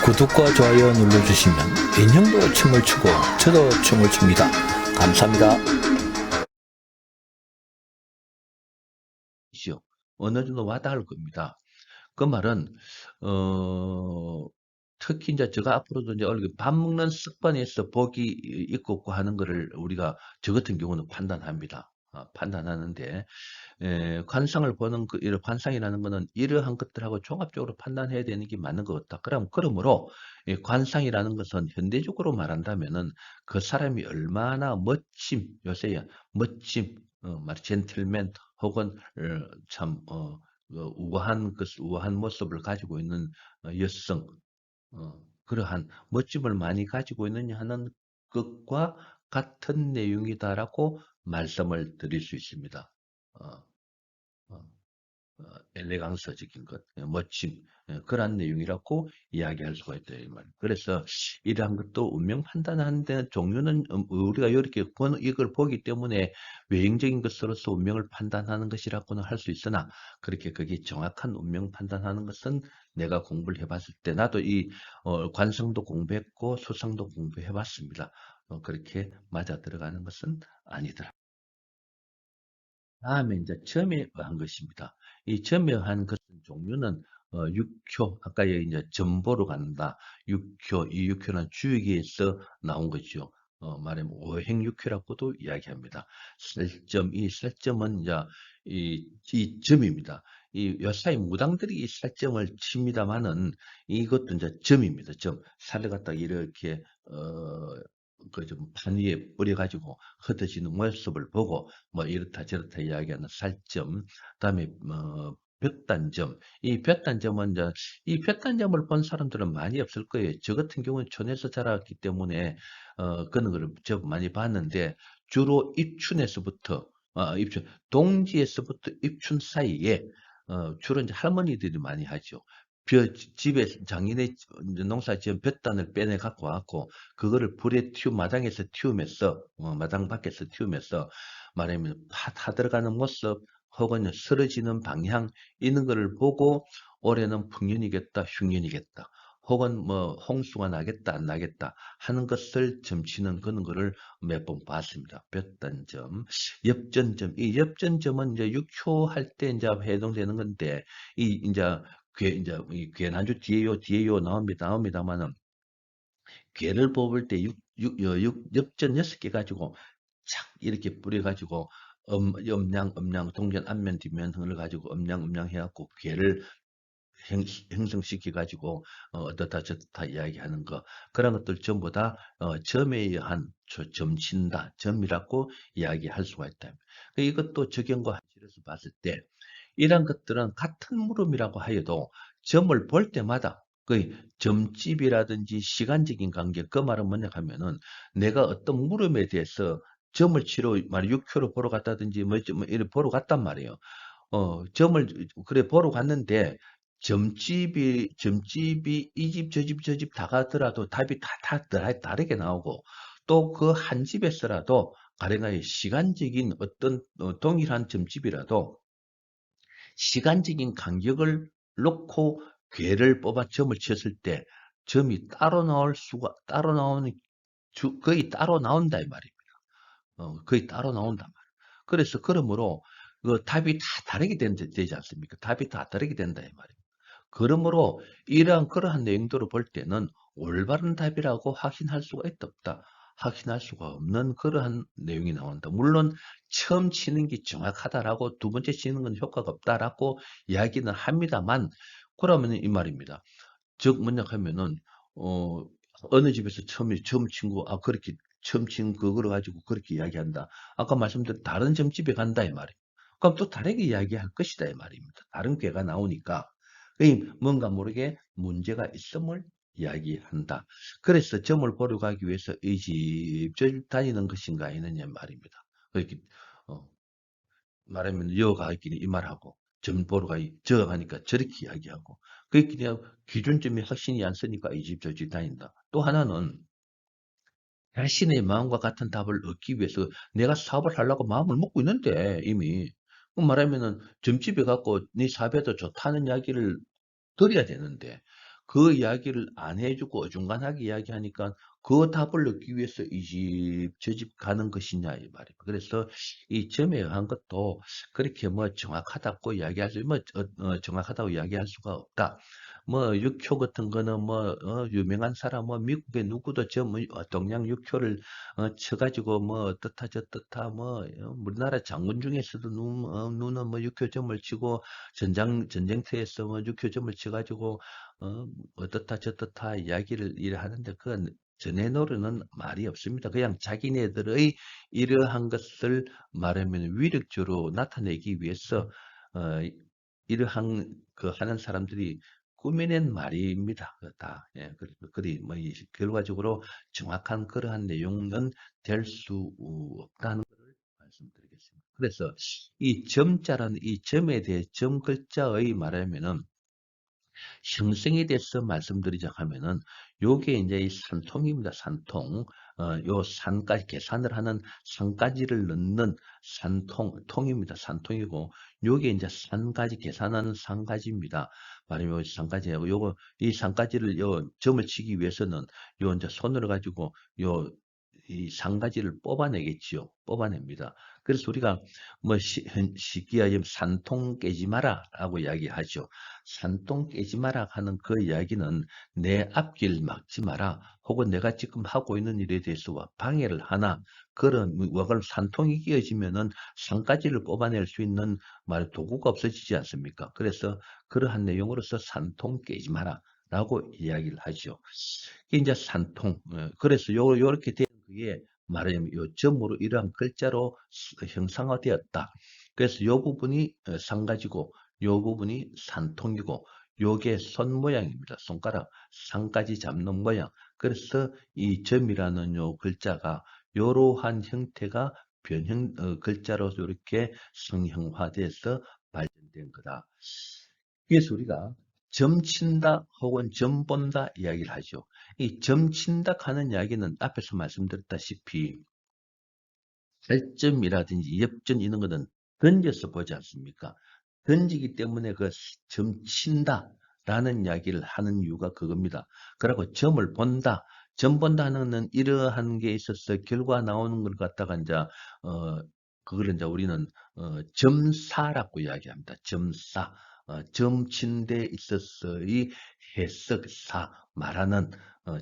구독과 좋아요 눌러주시면 인형도 춤을 추고 저도 춤을 춥니다. 감사합니다. 어느 정도 와닿을 겁니다. 그 말은 특히 이제 제가 앞으로도 이제 얼굴 밥 먹는 습관에서 복이 있고 없고 하는 거를 우리가 저 같은 경우는 판단합니다. 판단하는데 관상을 보는 이런 관상이라는 거는 이러한 것들하고 종합적으로 판단해야 되는 게 맞는 것 같다. 그러므로 관상이라는 것은 현대적으로 말한다면은 그 사람이 얼마나 요새 멋짐, 말 젠틀맨 혹은 참 우아한 모습을 가지고 있는 여성, 그러한 멋짐을 많이 가지고 있느냐 하는 것과 같은 내용이다라고 말씀을 드릴 수 있습니다. 어, 어, 엘레강스적인 것, 멋짐, 그러한 내용이라고 이야기할 수가 있다 이 말. 그래서 이러한 것도 운명 판단하는 데 종류는 우리가 이렇게 이걸 보기 때문에 외형적인 것으로서 운명을 판단하는 것이라고는 할 수 있으나 그렇게 그게 정확한 운명 판단하는 것은 내가 공부를 해봤을 때 나도 이 관성도 공부했고 수성도 공부해봤습니다. 그렇게 맞아 들어가는 것은 아니더라. 다음에 이제 점유한 것입니다. 이 점유한 것은 종류는 육효, 아까 이제 점보로 간다. 육효, 이 육효는 주역에서 나온 거죠. 말하면 오행육효라고도 이야기합니다. 살점, 이 살점은 이제 이 점입니다. 이 요사이 무당들이 이 살점을 칩니다만은 이것도 이제 점입니다. 점. 살을 갖다 이렇게 좀 판 위에 뿌려가지고 흩어지는 모습을 보고 뭐 이렇다 저렇다 이야기하는 살점, 그다음에 볕단점. 이 볕단점은 이제 이 볕단점을 본 사람들은 많이 없을 거예요. 저 같은 경우는 촌에서 자랐기 때문에 그런 거를 저 많이 봤는데 주로 입춘에서부터 입춘 동지에서부터 입춘 사이에 주로 이제 할머니들이 많이 하죠. 집에 장인의 농사 지은 볕단을 빼내 갖고 와갖고 그거를 불에 마당에서 튀우면서 마당 밖에서 튀우면서 말하면 파 들어가는 모습 혹은 쓰러지는 방향 이런 거를 보고 올해는 풍년이겠다 흉년이겠다 혹은 뭐 홍수가 나겠다 안 나겠다 하는 것을 점치는 그런 거를 몇 번 봤습니다. 볕단점, 엽전점. 이 엽전점은 이제 육효할 때 이제 해동되는 건데 이 이제 이 괴난주 뒤에요 나옵니다만은 괴를 뽑을 때 엽전 6개 가지고 착 이렇게 뿌려가지고 음양 동전 앞면 뒷면 등을 가지고 음양 해갖고 괴를 형성시켜가지고 어떻다 저렇다 이야기하는 거 그런 것들 전부 다 점에 의한 점친다 점이라고 이야기할 수가 있다. 이것도 적용과 한실에서 봤을 때 이런 것들은 같은 물음이라고 하여도 점을 볼 때마다 그 점집이라든지 시간적인 관계 그 말은 뭐냐 하면은 내가 어떤 물음에 대해서 점을 치러 육효로 보러 갔다든지 뭐 이렇게 보러 갔단 말이에요. 점을 그래 보러 갔는데 점집이 이 집 저 집 저 집 다 가더라도 답이 다 다르게 나오고 또 그 한 집에서라도 가령하여 시간적인 어떤 동일한 점집이라도 시간적인 간격을 놓고 괴를 뽑아 점을 치었을 때 점이 따로 나오는 거의 따로 나온다 이 말입니다. 거의 따로 나온단 말이에요. 그래서 그러므로 그 답이 다 다르게 되지 않습니까? 답이 다 다르게 된다 이 말이에요. 그러므로 그러한 내용들을 볼 때는 올바른 답이라고 확신할 수가 있다 없다. 확신할 수가 없는 그러한 내용이 나온다. 물론 처음 치는 게 정확하다라고 두 번째 치는 건 효과가 없다라고 이야기는 합니다만 그러면 이 말입니다. 즉 뭐냐 하면은 어 어느 집에서 처음 친 거 그렇게 처음 친 그거를 가지고 그렇게 이야기한다. 아까 말씀드린 다른 점집에 간다 이 말이에요. 그럼 또 다르게 이야기할 것이다 이 말입니다. 다른 괴가 나오니까 뭔가 모르게 문제가 있음을 이야기한다. 그래서 점을 보러 가기 위해서 이 집 저 집 다니는 것인가 아니느냐 말입니다. 그렇게 어, 말하면 여가 있기는 이 말하고 점 보러 저 가니까 저렇게 이야기하고 그게 그냥 기준점이 확신이 안 쓰니까 이 집 저 집 다닌다. 또 하나는 자신의 마음과 같은 답을 얻기 위해서 내가 사업을 하려고 마음을 먹고 있는데 이미 그 말하면은 점집에 갖고 네 사업에도 좋다는 이야기를 드려야 되는데 그 이야기를 안 해주고 어중간하게 이야기하니까 그 답을 얻기 위해서 이 집 저 집 가는 것이냐 이 말이에요. 그래서 이 점에 의한 것도 그렇게 뭐 정확하다고 이야기할 수, 정확하다고 이야기할 수가 없다. 뭐 육효 같은 거는 뭐 유명한 사람 뭐 미국의 누구도 동양 육효를 쳐가지고 뭐 어떻다 저떻다 뭐 우리나라 장군 중에서도 누는 뭐 육효점을 치고 전쟁터에서 뭐 육효점을 쳐가지고 어떻다 저떻다 이야기를 하는데 그건 전해노르는 말이 없습니다. 그냥 자기네들의 이러한 것을 말하면 위력적으로 나타내기 위해서 어, 이러한 그 하는 사람들이 꾸며낸 말입니다. 다. 예, 그리 뭐 결과적으로 정확한 그러한 내용은 될 수 없다는 것을 말씀드리겠습니다. 그래서 이 점자라는 이 점에 대해 점 글자의 말하면은 형성에 대해서 말씀드리자 하면은 요게 이제 이 산통입니다. 산통. 요 산까지 계산을 하는 산까지를 넣는 통입니다. 산통이고 요게 이제 산까지 계산하는 산까지입니다. 말하면 산까지하고 요거 이 산까지를 요 점을 치기 위해서는 요 이제 손으로 가지고 요 이 산가지를 뽑아내겠지요. 뽑아냅니다. 그래서 우리가 뭐 쉽게 하면 산통 깨지 마라라고 이야기하죠. 산통 깨지 마라 하는 그 이야기는 내 앞길 막지 마라 혹은 내가 지금 하고 있는 일에 대해서 방해를 하나 그런 와글 산통이 끼어지면은 산가지를 뽑아낼 수 있는 말 도구가 없어지지 않습니까? 그래서 그러한 내용으로서 산통 깨지 마라 라고 이야기를 하죠. 이게 이제 산통. 그래서 요렇게 된 그게 말하자면 요 점으로 이러한 글자로 형상화되었다. 그래서 요 부분이 산가지고 요 부분이 산통이고 요게 손 모양입니다. 손가락 산까지 잡는 모양. 그래서 이 점이라는 요 글자가 요러한 형태가 글자로 이렇게 성형화돼서 발전된 거다. 그래서 우리가 점 친다 혹은 점 본다 이야기를 하죠. 이 점 친다 하는 이야기는 앞에서 말씀드렸다시피 살점이라든지 엽전 이런 거는 던져서 보지 않습니까? 던지기 때문에 그 점 친다라는 이야기를 하는 이유가 그겁니다. 그리고 점을 본다. 점 본다는 이러한 게 있어서 결과 나오는 걸 갖다가 이제 그걸 이제 우리는 점사라고 이야기합니다. 점사. 점친 데 있어서의 해석사 말하는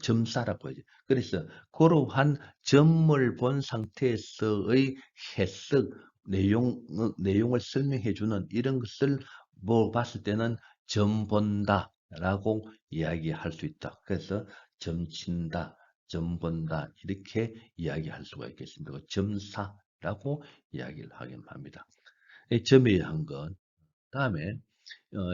점사라고 하죠. 그래서 그러한 점을 본 상태에서의 해석 내용을 설명해 주는 이런 것을 뭐 봤을 때는 점 본다라고 이야기할 수 있다. 그래서 점 친다, 점 본다 이렇게 이야기할 수가 있겠습니다. 점사라고 이야기를 하긴 합니다. 이 점에 의한 것. 다음에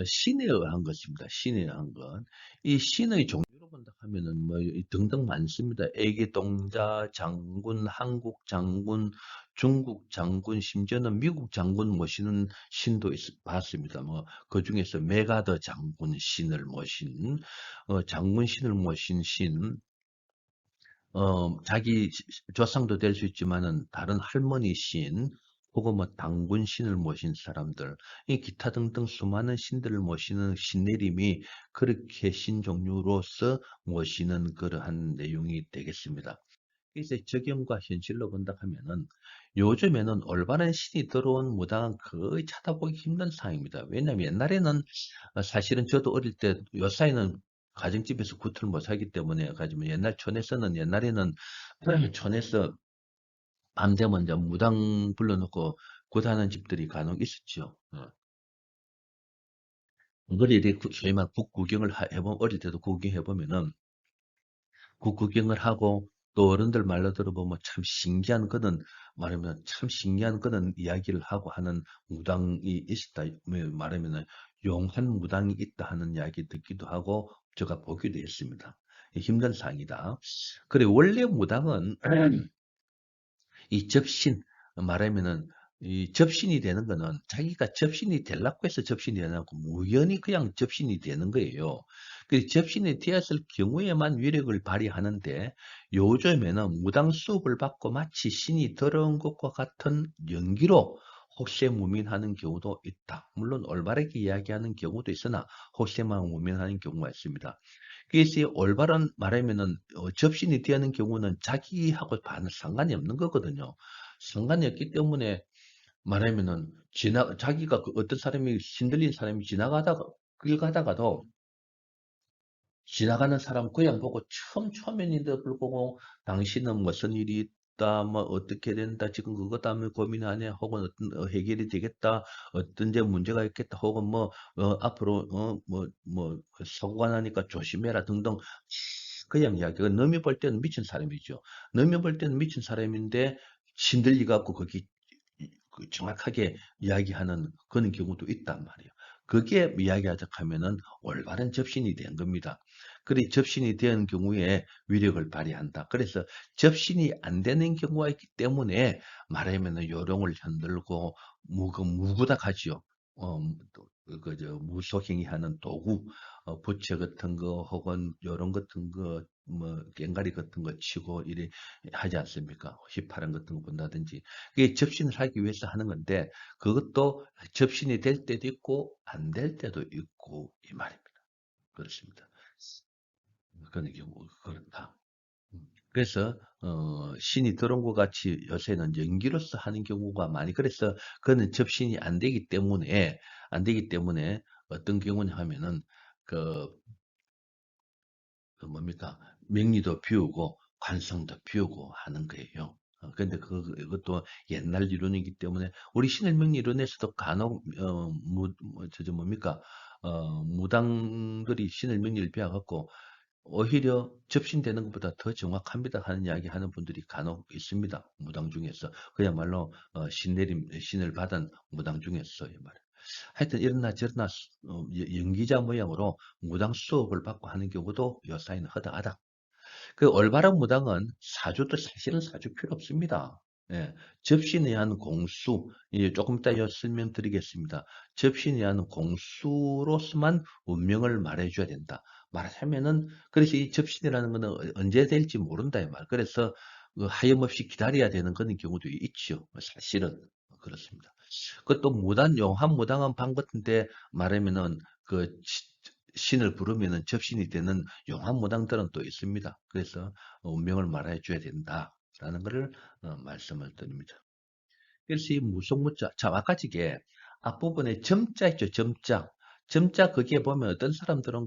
신에 의한 것입니다. 신에 의한 것. 이 신의 종류로 본다 하면은 뭐 등등 많습니다. 애기동자 장군, 한국 장군, 중국 장군, 심지어는 미국 장군 모시는 신도 봤습니다. 뭐 그 중에서 메가더 장군 신을 모신 장군 신을 모신 신, 자기 조상도 될 수 있지만은 다른 할머니 신 혹은 뭐 당군 신을 모신 사람들, 이 기타 등등 수많은 신들을 모시는 신내림이 그렇게 신 종류로서 모시는 그러한 내용이 되겠습니다. 이제 적용과 현실로 본다 하면은 요즘에는 올바른 신이 들어온 무당은 거의 찾아보기 힘든 상황입니다. 왜냐하면 옛날에는 사실은 저도 어릴 때 요사이는 가정집에서 굿을 못 하기 때문에 가지고 옛날 촌에서는 옛날에는 촌에서 밤 되면 이제 무당 불러놓고 굿하는 집들이 간혹 있었죠. 그걸 이렇게 소위 말 국구경을 해보면 어릴 때도 구경해 보면은 구경을 하고 또 어른들 말로 들어보면 참 신기한 거는 말하면 참 신기한 거는 이야기를 하고 하는 무당이 있다. 말하면 용한 무당이 있다 하는 이야기 듣기도 하고 제가 보기도 했습니다. 힘든 상이다. 그래 원래 무당은 이 접신 말하면은 이 접신이 되는 거는 자기가 접신이 되려고 해서 접신이 되는 거고 우연히 그냥 접신이 되는 거예요. 그 접신이 되었을 경우에만 위력을 발휘하는데 요즘에는 무당 수업을 받고 마치 신이 들어온 것과 같은 연기로 호세무민하는 경우도 있다. 물론 올바르게 이야기하는 경우도 있으나 호세무민하는 경우가 있습니다. 그래서 올바른 말하면은 접신이 되는 경우는 자기하고 상관이 없는 거거든요. 상관이 없기 때문에 말하면은 자기가 어떤 사람이 신들린 사람이 지나가다가 길 가다가도 지나가는 사람 그냥 보고 처음인데도 불구하고 당신은 무슨 일이 있다, 뭐 어떻게 된다, 지금 그것 때문에 고민하네, 혹은 어떤 해결이 되겠다, 어떤 데 문제가 있겠다, 혹은 뭐 앞으로 사고가 나니까 조심해라 등등 그냥 이야기가 남이 볼 때는 미친 사람이죠. 남이 볼 때는 미친 사람인데 신들리 갖고 거기 정확하게 이야기하는 그런 경우도 있단 말이에요. 그게 이야기하자 하면은 올바른 접신이 된 겁니다. 그래 접신이 된 경우에 위력을 발휘한다. 그래서 접신이 안 되는 경우가 있기 때문에 말하면은 요령을 흔들고 무구닥하지요. 무속행위 하는 도구, 부채 같은 거 혹은 요런 같은 거, 뭐 꽹가리 같은 거 치고 이래 하지 않습니까? 휘파람 같은 거 본다든지. 그게 접신을 하기 위해서 하는 건데 그것도 접신이 될 때도 있고 안 될 때도 있고 이 말입니다. 그렇습니다. 그런 경우 그렇다. 그래서 신이 들어온 것 같이 요새는 연기로서 하는 경우가 많이 그래서 그는 접신이 안 되기 때문에 어떤 경우냐 하면은 그, 그 뭡니까 명리도 비우고 관성도 비우고 하는 거예요. 근데 그것도 옛날 이론이기 때문에 우리 신일명 이론에서도 간혹 뭡니까 무당들이 신일명리를 배워갖고 오히려 접신되는 것보다 더 정확합니다 하는 이야기 하는 분들이 간혹 있습니다. 무당 중에서. 그야말로 신을 받은 무당 중에서 이 말이에요. 하여튼 이러나 저러나 연기자 모양으로 무당 수업을 받고 하는 경우도 요사이는 허다하다. 그 올바른 무당은 사주도 사실은 사주 필요 없습니다. 예, 접신에 의한 공수, 조금 이따 설명드리겠습니다. 접신에 의한 공수로서만 운명을 말해줘야 된다. 말하자면은, 그래서 이 접신이라는 것은 언제 될지 모른다, 이 말. 그래서 그 하염없이 기다려야 되는 그런 경우도 있죠. 사실은. 그렇습니다. 그것도 용한 무당한 방 같은데 말하면은 신을 부르면은 접신이 되는 용한 무당들은 또 있습니다. 그래서 운명을 말해줘야 된다라는 것을 말씀을 드립니다. 그래서 이 무속무자, 자, 아까 지게 앞부분에 점자 있죠, 점자. 점자 거기에 보면 어떤 사람들은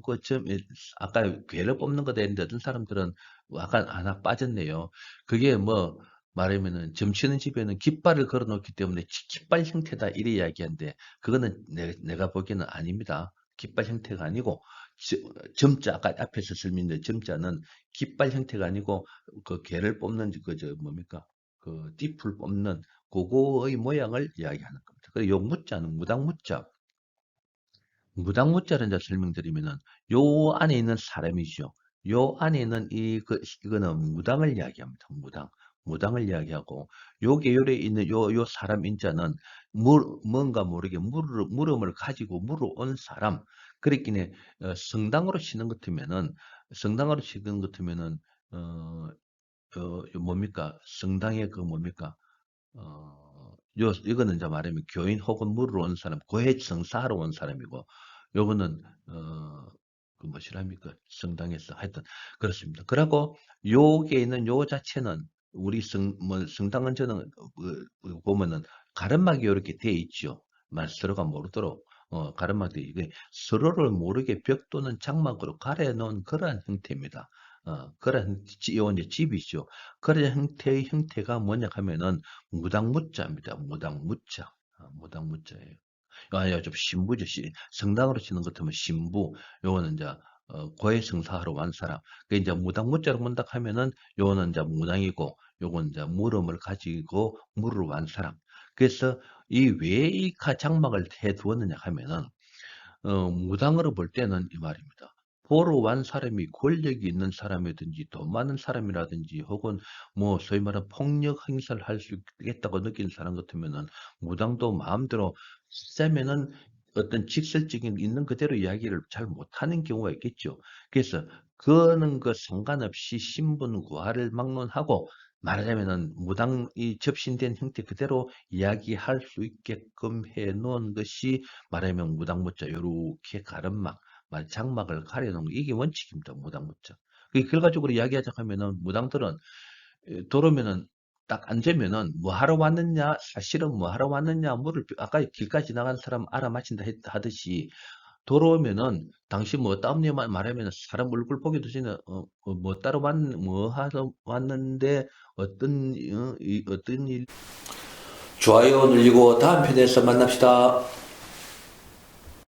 아까 괴를 뽑는 거 되는데 어떤 사람들은 아까 하나 빠졌네요. 그게 뭐 말하면은 점치는 집에는 깃발을 걸어 놓기 때문에 깃발 형태다 이래 이야기하는데 그거는 내가 보기에는 아닙니다. 깃발 형태가 아니고 점자 아까 앞에서 설명드린 점자는 깃발 형태가 아니고 그 개를 뽑는 그저 뭡니까 그 띠풀 뽑는 그거의 모양을 이야기하는 겁니다. 그리고 요 무자는 무당무자. 무당무자를 이제 설명드리면은 요 안에 있는 사람이죠. 요 안에 있는 이거는 무당을 이야기합니다. 무당을 이야기하고 요 계열에 있는 요 사람 인자는 뭔가 모르게 물음을 가지고 물어온 사람. 그랬기에 성당으로 치는 것 같으면은 성당으로 치는 것 같으면은 어, 뭡니까 성당의 그 뭡니까 이거는 이제 말하면 교인 혹은 물으러 온 사람, 고해 성사하러 온 사람이고, 요거는, 그 뭐시랍니까? 성당에서 하여튼, 그렇습니다. 그리고 요게 있는 요 자체는 우리 성당은 저는, 보면은 가름막이 이렇게 돼 있죠. 서로가 모르도록, 가름막이 이게 서로를 모르게 벽 또는 장막으로 가려놓은 그러한 형태입니다. 그런, 요 이제 집이죠. 그런 형태의 형태가 뭐냐 하면은, 무당무자입니다. 무당무자. 무당무자예요. 아니요, 좀 신부죠. 성당으로 치는 것 같으면 신부. 요거는 이제 고해성사하러 완 사람. 그 이제 무당무자로 문다 하면은 요거는 이제 무당이고 요건 이제 물음을 가지고 물으러 완 사람. 그래서 이 왜 이 장막을 해 두었느냐 하면은 무당으로 볼 때는 이 말입니다. 보러 완 사람이 권력이 있는 사람이든지 돈 많은 사람이라든지 혹은 뭐 소위 말하는 폭력 행사를 할 수 있겠다고 느낀 사람 같으면은 무당도 마음대로 쓰면은 어떤 직설적인 있는 그대로 이야기를 잘 못하는 경우가 있겠죠. 그래서 그는 그 상관없이 신분 구하를 막론하고 말하자면은 무당 이 접신된 형태 그대로 이야기할 수 있게끔 해 놓은 것이 말하자면 무당문자 요렇게 가름막, 장막을 가려 놓은 거 이게 원칙입니다. 무당문자. 그 결과적으로 이야기하자 하면은 무당들은 들어오면은 딱 앉으면은 뭐 하러 왔느냐, 사실은 뭐 하러 왔느냐, 물을 아까 길가에 지나간 사람 알아맞힌다 하듯이 돌아오면은 당신 뭐 다음님만 말하면 사람 얼굴 보기도 전에 뭐 따로 뭐 하러 왔는데 어떤 어떤 일 좋아요 눌리고 다음 편에서 만납시다.